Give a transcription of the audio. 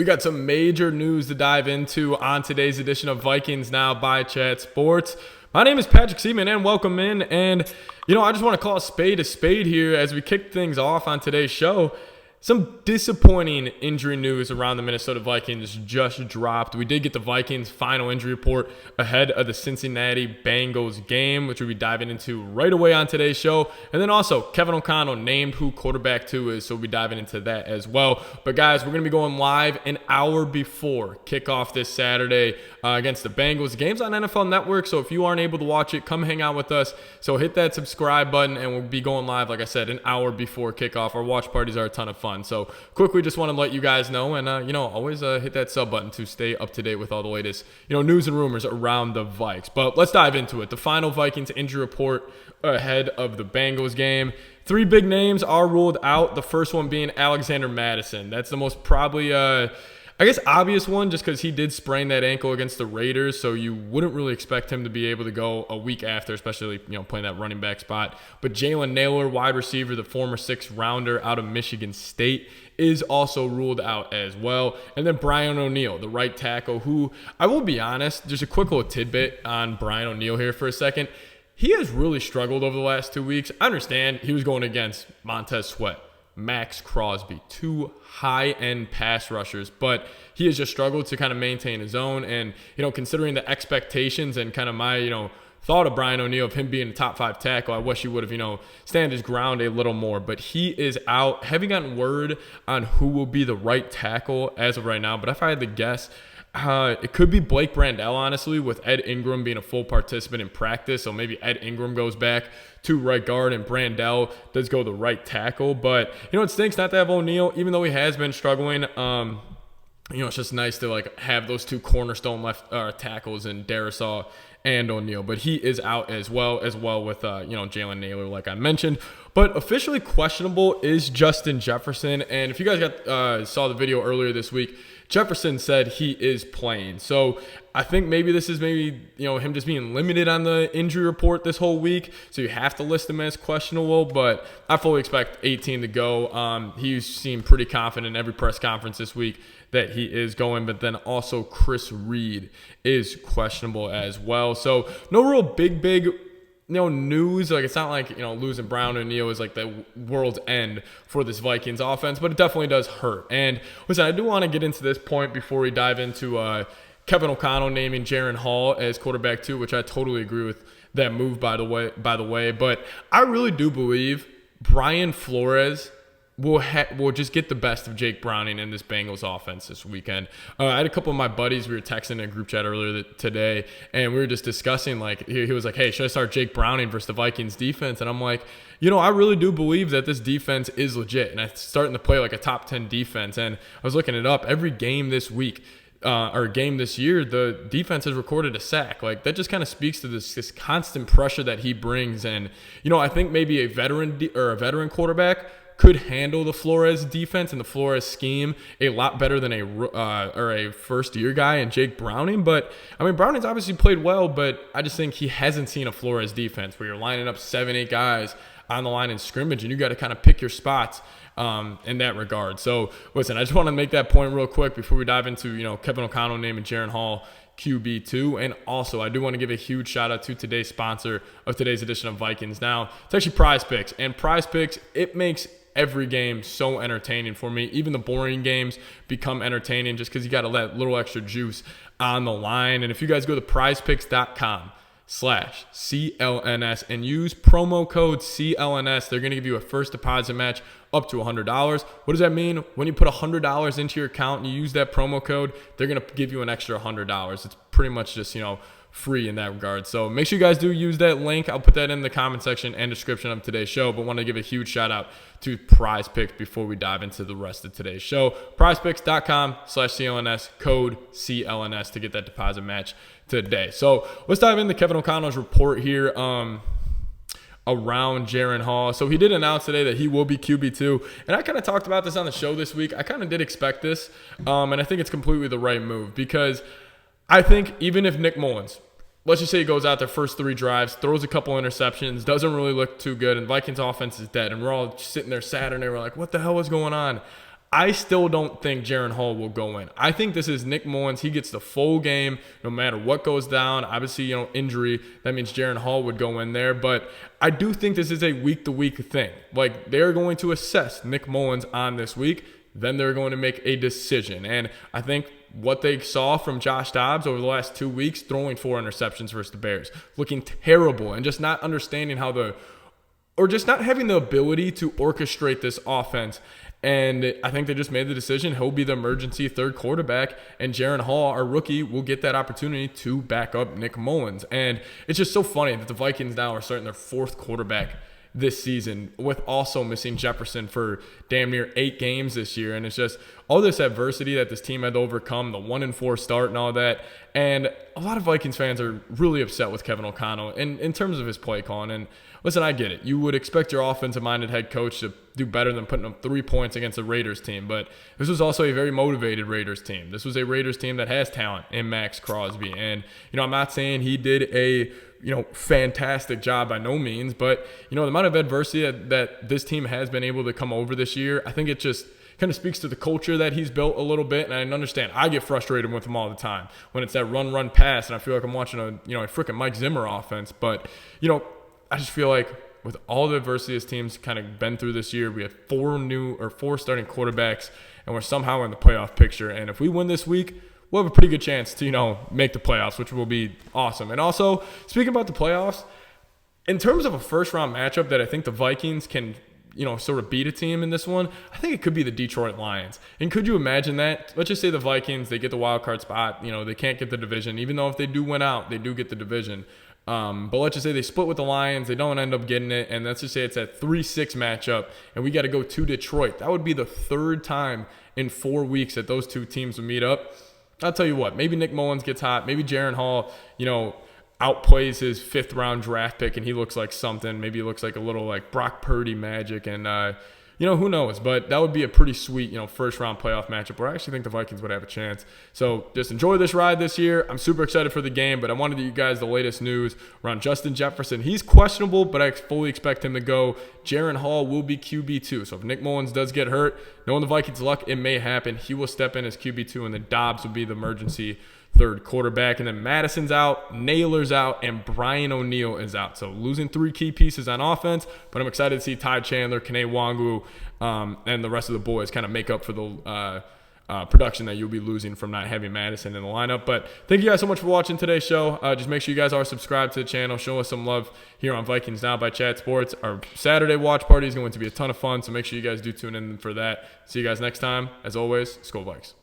We got some major news to dive into on today's edition of Vikings Now by Chat Sports. My name is Patrick Siepman, and welcome in. And, I just want to call a spade here as we kick things off on today's show. Some disappointing injury news around the Minnesota Vikings just dropped. We did get the Vikings' final injury report ahead of the Cincinnati Bengals game, which we'll be diving into right away on today's show. And then also, Kevin O'Connell named who quarterback 2 is, so we'll be diving into that as well. But guys, we're going to be going live an hour before kickoff this Saturday against the Bengals. The game's on NFL Network, so if you aren't able to watch it, come hang out with us. So hit that subscribe button, and we'll be going live, like I said, an hour before kickoff. Our watch parties are a ton of fun. So quickly, just want to let you guys know, and always hit that sub button to stay up to date with all the latest news and rumors around the Vikes. But let's dive into it. The final Vikings injury report ahead of the Bengals game. 3 big names are ruled out. The first one being Alexander Mattison. That's the most probably obvious one, just because he did sprain that ankle against the Raiders, so you wouldn't really expect him to be able to go a week after, especially playing that running back spot. But Jalen Nailor, wide receiver, the former 6th-rounder out of Michigan State, is also ruled out as well. And then Brian O'Neill, the right tackle, who, I will be honest, just a quick little tidbit on Brian O'Neill here for a second. He has really struggled over the last 2 weeks. I understand he was going against Montez Sweat, Max Crosby, 2 high-end pass rushers, but he has just struggled to kind of maintain his own. And, considering the expectations and kind of my, thought of Brian O'Neill, of him being a top 5 tackle, I wish he would have, stand his ground a little more. But he is out. Haven't gotten word on who will be the right tackle as of right now, but if I had to guess, it could be Blake Brandel, honestly, with Ed Ingram being a full participant in practice. So maybe Ed Ingram goes back to right guard and Brandel does go the right tackle. But, it stinks not to have O'Neill, even though he has been struggling. It's just nice to have those 2 cornerstone left tackles in Darisaw and O'Neill. But he is out as well with Jalen Nailor, like I mentioned. But officially questionable is Justin Jefferson. And if you guys saw the video earlier this week, Jefferson said he is playing. So I think maybe this is him just being limited on the injury report this whole week. So you have to list him as questionable, but I fully expect 18 to go. He seemed pretty confident in every press conference this week that he is going, but then also Chris Reed is questionable as well. So no real big news. It's not like, losing Brown and O'Neill is like the world's end for this Vikings offense, but it definitely does hurt. And listen, I do want to get into this point before we dive into Kevin O'Connell naming Jaren Hall as quarterback 2, which I totally agree with that move, by the way. But I really do believe Brian Flores will just get the best of Jake Browning in this Bengals offense this weekend. I had a couple of my buddies, we were texting in a group chat earlier today, and we were just discussing, he was like, hey, should I start Jake Browning versus the Vikings defense? And I'm like, I really do believe that this defense is legit, and it's starting to play like a top 10 defense. And I was looking it up. Every game this week, or game this year, the defense has recorded a sack. That just kind of speaks to this constant pressure that he brings. And, I think maybe a veteran quarterback could handle the Flores defense and the Flores scheme a lot better than a first-year guy in Jake Browning. But, Browning's obviously played well, but I just think he hasn't seen a Flores defense where you're lining up 7-8 guys on the line in scrimmage, and you got to kind of pick your spots in that regard. So, listen, I just want to make that point real quick before we dive into, Kevin O'Connell naming Jaren Hall QB2. And also, I do want to give a huge shout out to today's sponsor of today's edition of Vikings Now. It's actually Prize Picks. And Prize Picks, it makes every game so entertaining for me. Even the boring games become entertaining just because you got to let a little extra juice on the line. And if you guys go to prizepicks.com/CLNS and use promo code CLNS, they're going to give you a first deposit match up to $100. What does that mean? When you put $100 into your account and you use that promo code, they're going to give you an extra $100. It's pretty much just, free in that regard. So make sure you guys do use that link. I'll put that in the comment section and description of today's show, but want to give a huge shout out to Prize Picks before we dive into the rest of today's show. prizepicks.com/CLNS, code CLNS to get that deposit match today. So let's dive into Kevin O'Connell's report here around Jaren Hall. So he did announce today that he will be QB2, and I kind of talked about this on the show this week. I kind of did expect this, and I think it's completely the right move, because I think even if Nick Mullins, let's just say he goes out there first 3 drives, throws a couple interceptions, doesn't really look too good, and Vikings offense is dead, and we're all sitting there Saturday, we're like, what the hell is going on? I still don't think Jaren Hall will go in. I think this is Nick Mullins. He gets the full game no matter what goes down. Obviously, injury, that means Jaren Hall would go in there. But I do think this is a week-to-week thing. Like, they're going to assess Nick Mullins on this week. Then they're going to make a decision. And I think what they saw from Josh Dobbs over the last 2 weeks, throwing 4 interceptions versus the Bears, looking terrible and just not understanding or just not having the ability to orchestrate this offense. And I think they just made the decision. He'll be the emergency third quarterback, and Jaren Hall, our rookie, will get that opportunity to back up Nick Mullins. And it's just so funny that the Vikings now are starting their 4th quarterback this season, with also missing Jefferson for damn near 8 games this year. And it's just all this adversity that this team had to overcome, the 1-4 start and all that. And a lot of Vikings fans are really upset with Kevin O'Connell in terms of his play calling. And listen, I get it. You would expect your offensive-minded head coach to do better than putting up 3 points against a Raiders team. But this was also a very motivated Raiders team. This was a Raiders team that has talent in Max Crosby. And, I'm not saying he did a fantastic job by no means, but, the amount of adversity that this team has been able to come over this year, I think it just kind of speaks to the culture that he's built a little bit. And I understand I get frustrated with him all the time when it's that run, pass, and I feel like I'm watching a freaking Mike Zimmer offense. But, I just feel like with all the adversity this team's kind of been through this year, we have 4 starting quarterbacks, and we're somehow in the playoff picture. And if we win this week, we'll have a pretty good chance to, make the playoffs, which will be awesome. And also, speaking about the playoffs, in terms of a first-round matchup that I think the Vikings can, sort of beat a team in this one, I think it could be the Detroit Lions. And could you imagine that? Let's just say the Vikings, they get the wild card spot. They can't get the division. Even though if they do win out, they do get the division. But let's just say they split with the Lions. They don't end up getting it. And let's just say it's a 3-6 matchup, and we got to go to Detroit. That would be the 3rd time in 4 weeks that those 2 teams would meet up. I'll tell you what, maybe Nick Mullins gets hot. Maybe Jaren Hall, outplays his 5th-round draft pick, and he looks like something. Maybe he looks like a little like Brock Purdy magic, and who knows? But that would be a pretty sweet, first-round playoff matchup where I actually think the Vikings would have a chance. So just enjoy this ride this year. I'm super excited for the game, but I wanted to give you guys the latest news around Justin Jefferson. He's questionable, but I fully expect him to go. Jaren Hall will be QB2. So if Nick Mullins does get hurt, knowing the Vikings' luck, it may happen. He will step in as QB2, and then Dobbs will be the emergency third quarterback. And then Madison's out, Naylor's out, and Brian O'Neill is out. So losing 3 key pieces on offense, but I'm excited to see Ty Chandler, Kene Wangu, and the rest of the boys kind of make up for the production that you'll be losing from not having Madison in the lineup. But thank you guys so much for watching today's show. Just make sure you guys are subscribed to the channel. Show us some love here on Vikings Now by Chat Sports. Our Saturday watch party is going to be a ton of fun, so make sure you guys do tune in for that. See you guys next time. As always, Skol Vikes.